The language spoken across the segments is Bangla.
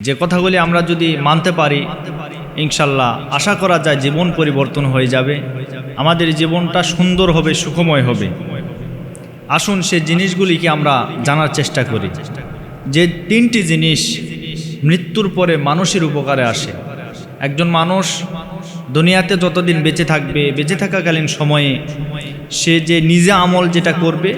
যে কথাগুলি আমরা যদি মানতে পারি ইনশাল্লাহ আশা করা যায় জীবন পরিবর্তন হয়ে যাবে, আমাদের জীবনটা সুন্দর হবে, সুখময় হবে। আসুন সে জিনিসগুলিকে আমরা জানার চেষ্টা করি। যে তিনটি জিনিস মৃত্যুর পরে মানুষের উপকারে আসে। একজন মানুষ দুনিয়াতে যতদিন বেঁচে থাকবে, বেঁচে থাকাকালীন সময়ে সে যে নিজে আমল যেটা করবে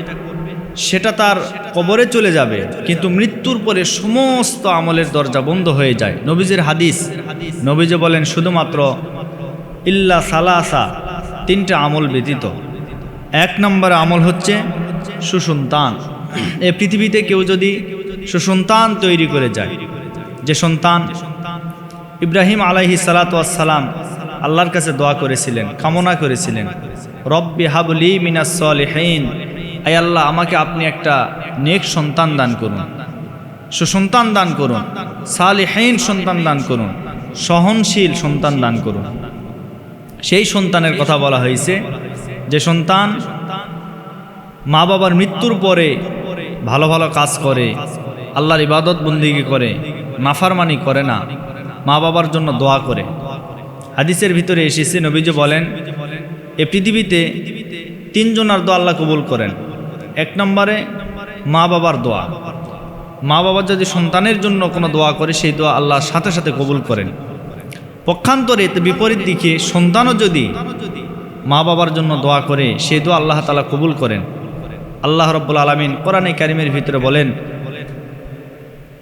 সেটা তার কবরে চলে যাবে, কিন্তু মৃত্যুর পরে সমস্ত আমলের দরজা বন্ধ হয়ে যায়। নবীজির হাদিস, নবীজি বলেন শুধুমাত্র ইল্লা সালাসা, তিনটা আমল ব্যতীত। এক নম্বর আমল হচ্ছে সুসন্তান। এই পৃথিবীতে কেউ যদি সুসন্তান তৈরি করে যায়, যে সন্তান ইব্রাহিম আলাইহিস সালাতু ওয়াস সালাম আল্লাহর কাছে দোয়া করেছিলেন, কামনা করেছিলেন, রব্বি হাবলি মিনাস সলিহিন, আয় আল্লাহ আমাকে আপনি একটা নেক সন্তান দান করুন, সুসন্তান দান করুন, সালিহিন সন্তান দান করুন, সহনশীল সন্তান দান করুন। সেই সন্তানের কথা বলা হয়েছে যে সন্তান মা বাবার মৃত্যুর পরে ভালো ভালো কাজ করে, আল্লাহর ইবাদত বন্দিগি করে, নাফরমানি করে না, মা বাবার জন্য দোয়া করে। হাদিসের ভিতরে এসেছে, নবীজি বলেন এ পৃথিবীতে তিনজনের দোয়া আল্লাহ কবুল করেন। এক নম্বরে মা বাবার দোয়া। মা বাবা যদি সন্তানের জন্য কোনো দোয়া করে সেই দোয়া আল্লাহর সাথে সাথে কবুল করেন। পক্ষান্তরে বিপরীত দিকে সন্তানও যদি মা বাবার জন্য দোয়া করে সেই দোয়া আল্লাহ তাআলা কবুল করেন। আল্লাহ রাব্বুল আলামিন কোরআনে কারিমের ভিতরে বলেন,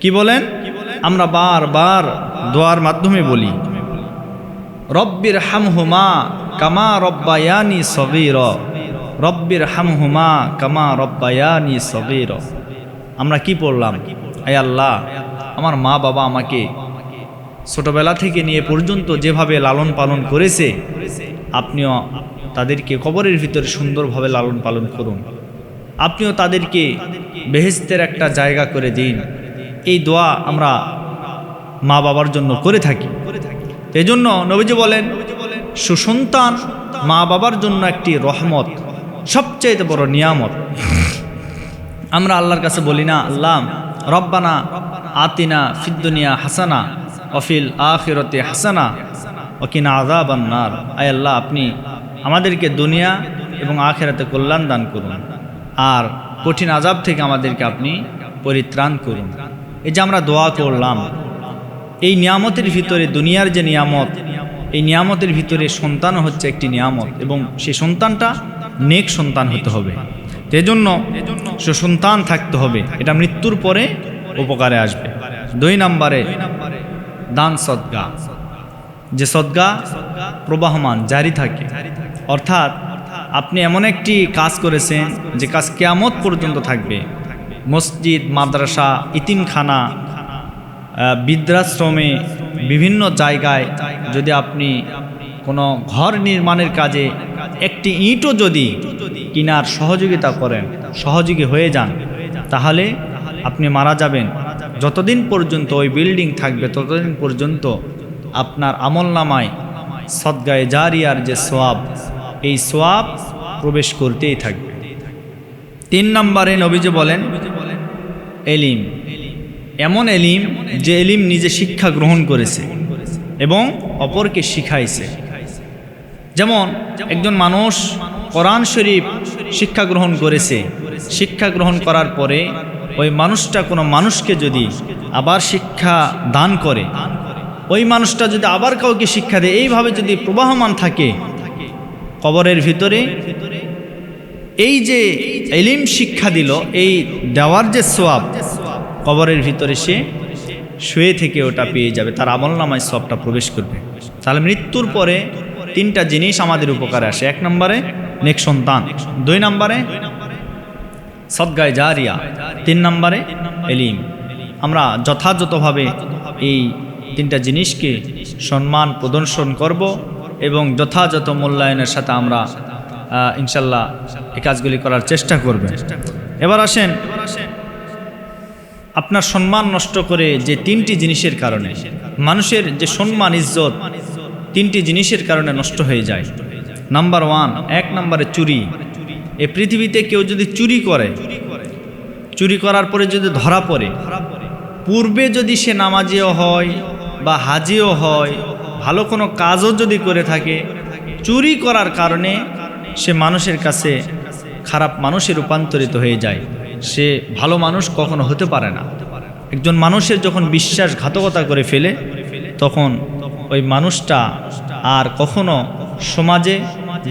কি বলেন? আমরা বারবার দোয়ার মাধ্যমে বলি, রব্বির হামহুমা কামা রব্বায়ানি সগীরা, রব্বির হামহুমা কামা রব্বায়ানি সগীরা। আমরা কি পড়লাম? হে আল্লাহ, আমার মা বাবা আমাকে ছোটবেলা থেকে নিয়ে পর্যন্ত যেভাবে লালন পালন করেছে, আপনিও তাদেরকে কবরের ভিতরে সুন্দরভাবে লালন পালন করুন, আপনিও তাদেরকে বেহেশতের একটা জায়গা করে দিন। এই দোয়া আমরা মা বাবার জন্য করে থাকি। এই জন্য নবীজি বলেন সুসন্তান মা বাবার জন্য একটি রহমত, সবচেয়ে বড় নিয়ামত। আমরা আল্লাহর কাছে বলি না, আল্লাহ রব্বানা আতিনা ফিদ দুনিয়া হাসানা ওয়াফিল আখিরাতি হাসানা ওয়া কিনা আযাবান নার। আয় আল্লাহ, আপনি আমাদেরকে দুনিয়া এবং আখিরাতে কল্যাণ দান করুন, আর কঠিন আযাব থেকে আমাদেরকে আপনি পরিত্রাণ করুন। এই যে আমরা দোয়া করলাম, এই নিয়ামতের ভিতরে দুনিয়ার যে নিয়ামত, এই নিয়ামতের ভিতরে সন্তান হচ্ছে একটি নিয়ামত, এবং সেই সন্তানটা নেক সন্তান হতে হবে। এজন্য সুসন্তান থাকতে হবে, এটা মৃত্যুর পরে উপকারে আসবে। দুই নম্বরে দান সদকা, যে সদকা প্রবাহমান জারি থাকে, অর্থাৎ আপনি এমন একটি কাজ করেছেন যে কাজ কিয়ামত পর্যন্ত থাকবে। মসজিদ, মাদ্রাসা, ইতিমখানা, বৃদ্ধাশ্রমে, বিভিন্ন জায়গায় যদি আপনি কোনো ঘর নির্মাণের কাজে একটি ইঁটও যদি কিনার সহযোগিতা করেন, সহযোগী হয়ে যান, তাহলে আপনি মারা যাবেন, যতদিন পর্যন্ত ওই বিল্ডিং থাকবে ততদিন পর্যন্ত আপনার আমলনামায় সদগায়ে জারিয়ার যে সওয়াব, এই সওয়াব প্রবেশ করতেই থাকবে। তিন নম্বরে নবীজি বলেন এলিম, এমন এলিম যে এলিম নিজে শিক্ষা গ্রহণ করেছে এবং অপরকে শিখাইছে। যেমন একজন মানুষ কোরআন শরীফ শিক্ষা গ্রহণ করেছে, শিক্ষা গ্রহণ করার পরে ওই মানুষটা কোনো মানুষকে যদি আবার শিক্ষা দান করে, ওই মানুষটা যদি আবার কাউকে শিক্ষা দেয়, এইভাবে যদি প্রবাহমান থাকে কবরের ভিতরে, এই যে এলিম শিক্ষা দিল, এই দেওয়ার যে সওয়াব কবরের ভিতরে সে শুয়ে থেকে ওটা পেয়ে যাবে, তার আমলনামায় সওয়াবটা প্রবেশ করবে। তাহলে মৃত্যুর পরে তিনটা জিনিস আমাদের উপকারে আসে। এক নম্বরে নেক সন্তান, দুই নম্বরে সদগায়ে জারিয়া, তিন নম্বরে এলিম। আমরা যথাযথভাবে এই তিনটা জিনিসকে সম্মান প্রদর্শন করব এবং যথাযথ মূল্যায়নের সাথে আমরা ইনশাল্লাহ এই কাজগুলি করার চেষ্টা করবেন। এবার আসেন, আপনার সম্মান নষ্ট করে যে তিনটি জিনিসের কারণে মানুষের যে সম্মান ইজ্জত তিনটি জিনিসের কারণে নষ্ট হয়ে যায়। নাম্বার ওয়ান, এক নম্বরে চুরি। এই পৃথিবীতে কেউ যদি চুরি করে, চুরি করার পরে যদি ধরা পড়ে, পূর্বে যদি সে নামাজিও হয় বা হাজিও হয়, ভালো কোনো কাজও যদি করে থাকে, চুরি করার কারণে সে মানুষের কাছে খারাপ মানুষে রূপান্তরিত হয়ে যায়। সে ভালো মানুষ কখনো হতে পারে না। একজন মানুষের যখন বিশ্বাসঘাতকতা করে ফেলে, তখন ওই মানুষটা আর কখনো সমাজে,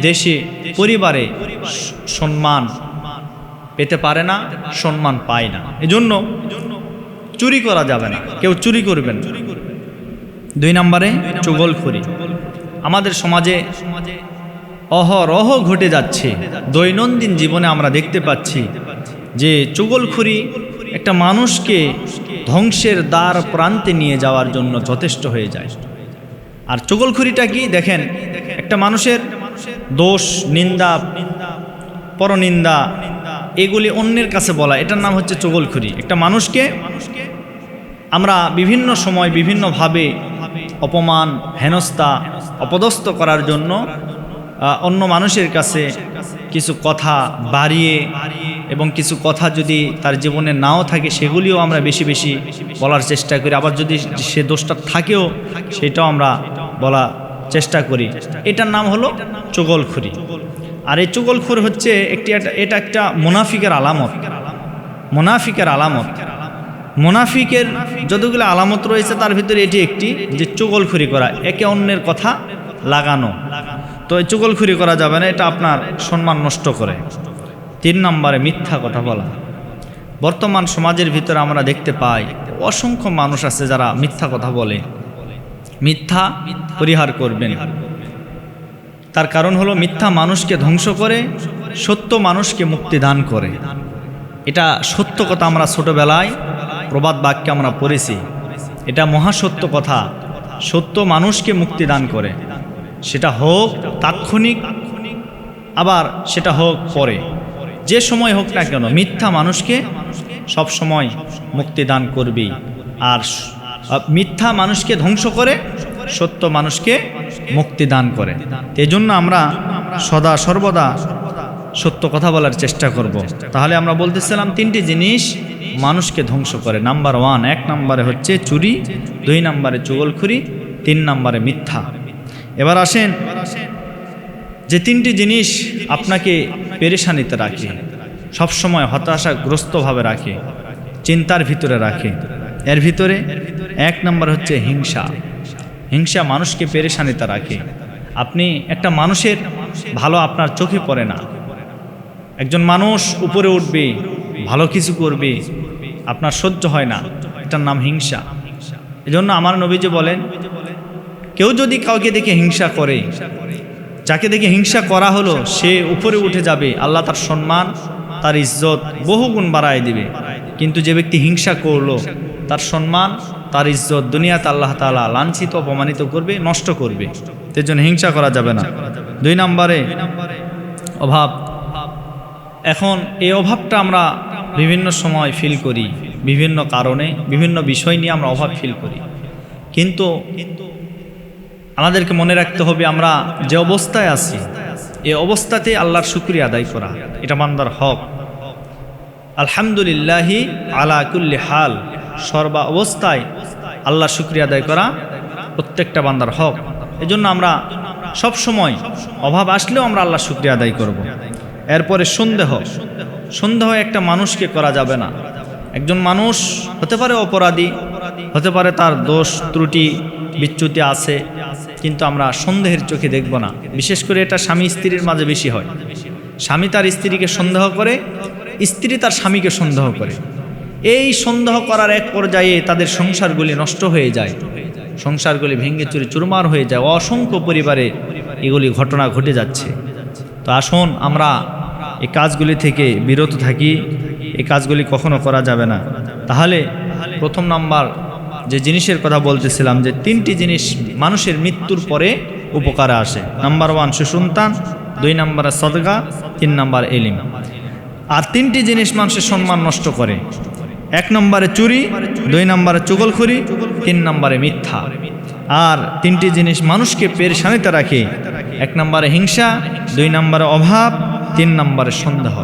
দেশে, পরিবারে সম্মান পেতে পারে না, সম্মান পায় না। এজন্য চুরি করা যাবে না, কেউ চুরি করবেন। 2 নম্বরে চুগলখড়ি। আমাদের সমাজে অহরহ ঘটে যাচ্ছে, দৈনন্দিন জীবনে আমরা দেখতে পাচ্ছি যে চুগলখড়ি একটা মানুষকে ধ্বংসের দ্বার প্রান্তে নিয়ে যাওয়ার জন্য যথেষ্ট হয়ে যায়। আর চুগলখড়িটা কি দেখেন, একটা মানুষের দোষ, নিন্দা, পরনিন্দা এগুলি অন্যের কাছে বলা, এটার নাম হচ্ছে চুগলখড়ি। একটা মানুষকে আমরা বিভিন্ন সময় বিভিন্নভাবে অপমান, হেনস্থা, অপদস্থ করার জন্য অন্য মানুষের কাছে কিছু কথা বাড়িয়ে এবং কিছু কথা যদি তার জীবনে নাও থাকে সেগুলিও আমরা বেশি বেশি বলার চেষ্টা করি। আবার যদি সে দোষটা থাকেও সেটাও আমরা বলার চেষ্টা করি। এটার নাম হলো চুগলখড়ি। আর এই চুগলখড় হচ্ছে এটা একটা মুনাফিকের আলামত। মুনাফিকের আলামত, মুনাফিকের যতগুলো আলামত রয়েছে তার ভিতরে এটি একটি, যে চুগলখড়ি করা, একে অন্যের কথা লাগানো। তো এই চুগলখড়ি করা যাবে না, এটা আপনার সম্মান নষ্ট করে। 3 নম্বরে মিথ্যা কথা বলা। বর্তমান সমাজের ভিতরে আমরা দেখতে পাই অসংখ্য মানুষ আছে যারা মিথ্যা কথা বলে। মিথ্যা পরিহার করবেন। তার কারণ হলো মিথ্যা মানুষকে ধ্বংস করে, সত্য মানুষকে মুক্তি দান করে। এটা সত্য কথা, আমরা ছোটবেলায় প্রবাদ বাক্যে আমরা পড়েছি। এটা মহাসত্য কথা। সত্য মানুষকে মুক্তি দান করে, সেটা হোক তাৎক্ষণিক, আবার সেটা হোক পরে, যে সময় হোক না কেন মিথ্যা মানুষকে সব সময় মুক্তি দান করবেই। আর মিথ্যা মানুষকে ধ্বংস করে, সত্য মানুষকে মুক্তি দান করে। এই জন্য আমরা সদা সর্বদা সত্য কথা বলার চেষ্টা করব। তাহলে আমরা বলতেছিলাম 3টি জিনিস মানুষকে ধ্বংস করে। নাম্বার 1, 1 নম্বরে হচ্ছে চুরি, 2 নম্বরে চুগলখড়ি, 3 নম্বরে মিথ্যা। এবার আসেন যে 3টি জিনিস আপনাকে পেরেশানিতে রাখে, সবসময় হতাশাগ্রস্তভাবে রাখে, চিন্তার ভিতরে রাখে। এর ভিতরে 1 নম্বর হচ্ছে হিংসা। হিংসা মানুষকে পেরেশানিতে রাখে। আপনি একটা মানুষের ভালো আপনার চোখে পড়ে না। একজন মানুষ উপরে উঠবে, ভালো কিছু করবে, আপনার সহ্য হয় না, এটার নাম হিংসা। এজন্য আমার নবীজি বলেন, কেউ যদি কাউকে দেখে হিংসা করে, যাকে দেখে হিংসা করা হলো সে উপরে উঠে যাবে, আল্লাহ তার সম্মান, তার ইজ্জত বহুগুণ বাড়ায় দিবে। কিন্তু যে ব্যক্তি হিংসা করলো, তার সম্মান, তার ইজ্জত দুনিয়াতে আল্লাহ তাআলা লাঞ্ছিত, অপমানিত করবে, নষ্ট করবে। এর জন্য হিংসা করা যাবে না। 2 নম্বরে অভাব। এখন এই অভাবটা আমরা বিভিন্ন সময় ফিল করি, বিভিন্ন কারণে, বিভিন্ন বিষয় নিয়ে আমরা অভাব ফিল করি। কিন্তু আমাদেরকে মনে রাখতে হবে, আমরা যে অবস্থায় আছি এই অবস্থাতে আল্লাহর শুকরিয়া আদায় করা, এটা বান্দার হক। আলহামদুলিল্লাহি আলা কুল্লি হাল, সর্বা অবস্থায় আল্লাহর শুকরিয়া আদায় করা প্রত্যেকটা বান্দার হক। এজন্য আমরা সব সময় অভাব আসলেও আমরা আল্লাহর শুকরিয়া আদায় করব। এরপরে সন্দেহ একটা মানুষকে করা যাবে না। একজন মানুষ হতে পারে অপরাধী, হতে পারে তার দোষ ত্রুটি বিচ্যুতি আছে, কিন্তু আমরা সন্দেহের চোখে দেখব না। বিশেষ করে এটা স্বামী স্ত্রীর মাঝে বেশি হয়। স্বামী তার স্ত্রীকে সন্দেহ করে, স্ত্রী তার স্বামীকে সন্দেহ করে। এই সন্দেহ করার এক পর্যায়ে তাদের সংসারগুলি নষ্ট হয়ে যায়, সংসারগুলি ভেঙে চুরে চুরমার হয়ে যায়। অসংখ্য পরিবারে এগুলি ঘটনা ঘটে যাচ্ছে। তো আসুন আমরা এই কাজগুলি থেকে বিরত থাকি, এই কাজগুলি কখনো করা যাবে না। তাহলে 1 নম্বর যে জিনিসের কথা বলতেছিলাম, যে 3টি জিনিস মানুষের মৃত্যুর পরে উপকারে আসে। নাম্বার 1 সুসন্তান, 2 নম্বরে সদকা, 3 নম্বর এলিম। আর 3টি জিনিস মানুষের সম্মান নষ্ট করে। 1 নম্বরে চুরি, 2 নম্বরে চুগলখড়ি, 3 নম্বরে মিথ্যা। আর 3টি জিনিস মানুষকে পেরেশানিতে রাখে। 1 নম্বরে হিংসা, 2 নম্বরে অভাব, 3 নম্বরে সন্দেহ।